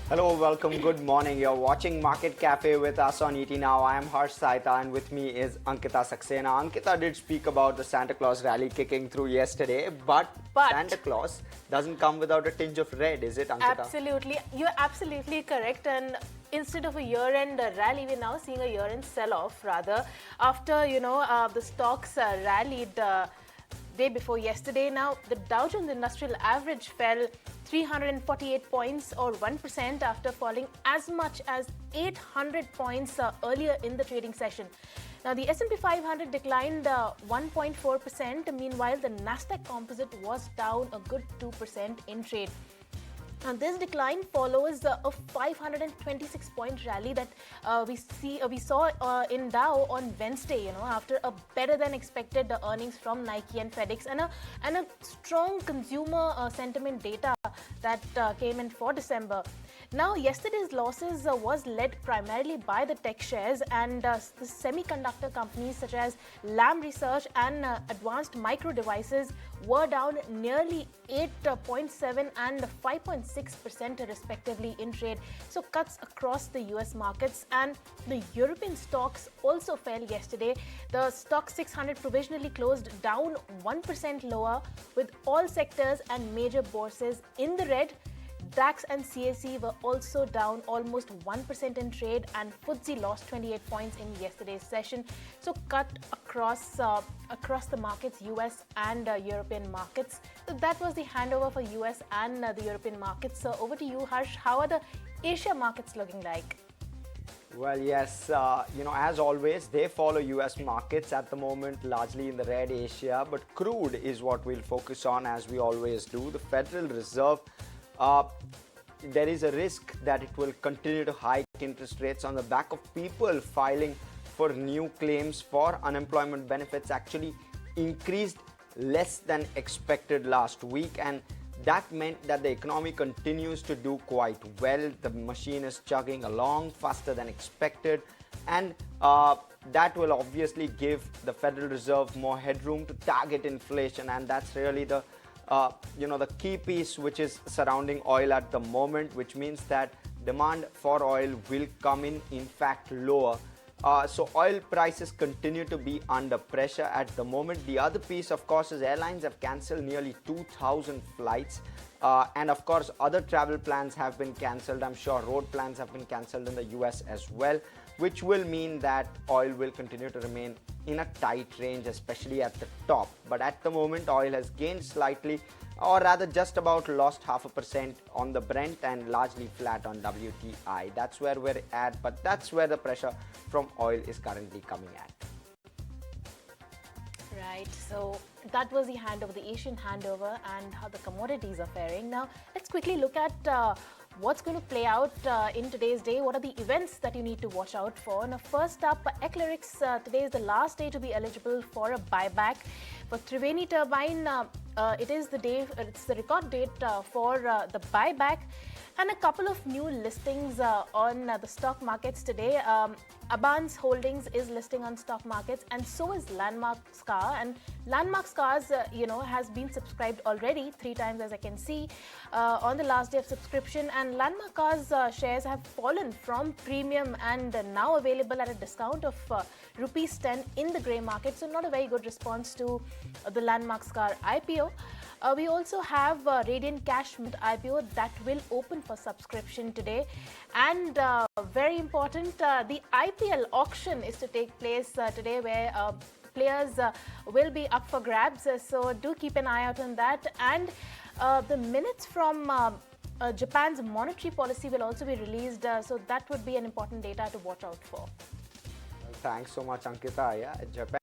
Hello, welcome, good morning. You're watching Market Cafe with us on ET Now. I am Harsh Saita and with me is Ankita Saxena. Ankita did speak about the Santa Claus rally kicking through yesterday, but Santa Claus doesn't come without a tinge of red, is it, Ankita? Absolutely. You're absolutely correct. And instead of a year-end rally, we're now seeing a year-end sell-off rather. After, the stocks rallied day before yesterday. Now, the Dow Jones Industrial Average fell 348 points or 1% after falling as much as 800 points earlier in the trading session. Now, the S&P 500 declined 1.4%. Meanwhile, the Nasdaq Composite was down a good 2% in trade. Now, this decline follows a 526-point rally that we saw in Dow on Wednesday. After a better-than-expected earnings from Nike and FedEx and a strong consumer sentiment data that came in for December. Now, yesterday's losses was led primarily by the tech shares and the semiconductor companies such as Lam Research and Advanced Micro Devices were down nearly 8.7 and 5.6% respectively in trade. So cuts across the US markets, and the European stocks also fell yesterday. The stock 600 provisionally closed down 1% lower, with all sectors and major bourses in the red. DAX and CAC were also down almost 1% in trade, and FTSE lost 28 points in yesterday's session. So cut across the markets, US and European markets. So that was the handover for US and the European markets. So over to you, Harsh. How are the Asia markets looking like? Well, yes, as always, they follow US markets at the moment, largely in the red. Asia, but crude is what we'll focus on, as we always do. The Federal Reserve, there is a risk that it will continue to hike interest rates on the back of people filing for new claims for unemployment benefits. Actually increased less than expected last week, and that meant that the economy continues to do quite well. The machine is chugging along faster than expected, and that will obviously give the Federal Reserve more headroom to target inflation, and that's really the key piece which is surrounding oil at the moment, which means that demand for oil will come in fact, lower. So oil prices continue to be under pressure at the moment. The other piece, of course, is airlines have cancelled nearly 2,000 flights. And of course, other travel plans have been cancelled. I'm sure road plans have been cancelled in the US as well, which will mean that oil will continue to remain in a tight range, especially at the top. But at the moment, oil has gained slightly, or rather just about lost 0.5% on the Brent and largely flat on WTI. That's where we're at, but that's where the pressure from oil is currently coming at. Right, so that was the handover, the Asian handover, and how the commodities are faring. Now, let's quickly look at what's going to play out in today's day. What are the events that you need to watch out for? Now, first up, Eclyrix, today is the last day to be eligible for a buyback. For Triveni Turbine, it's the record date for the buyback. And a couple of new listings on the stock markets today. Abans Holdings is listing on stock markets, and so is Landmark Scar. And Landmark Scars, has been subscribed already 3 times, as I can see, on the last day of subscription. And Landmark Scars shares have fallen from premium and now available at a discount of rupees 10 in the grey market. So not a very good response to the Landmark Scar IPO. We also have Radiant Cash Mint IPO that will open for subscription today. And very important, the IPL auction is to take place today, where players will be up for grabs. So do keep an eye out on that. And the minutes from Japan's monetary policy will also be released. So that would be an important data to watch out for. Well, thanks so much, Ankita. Yeah, Japan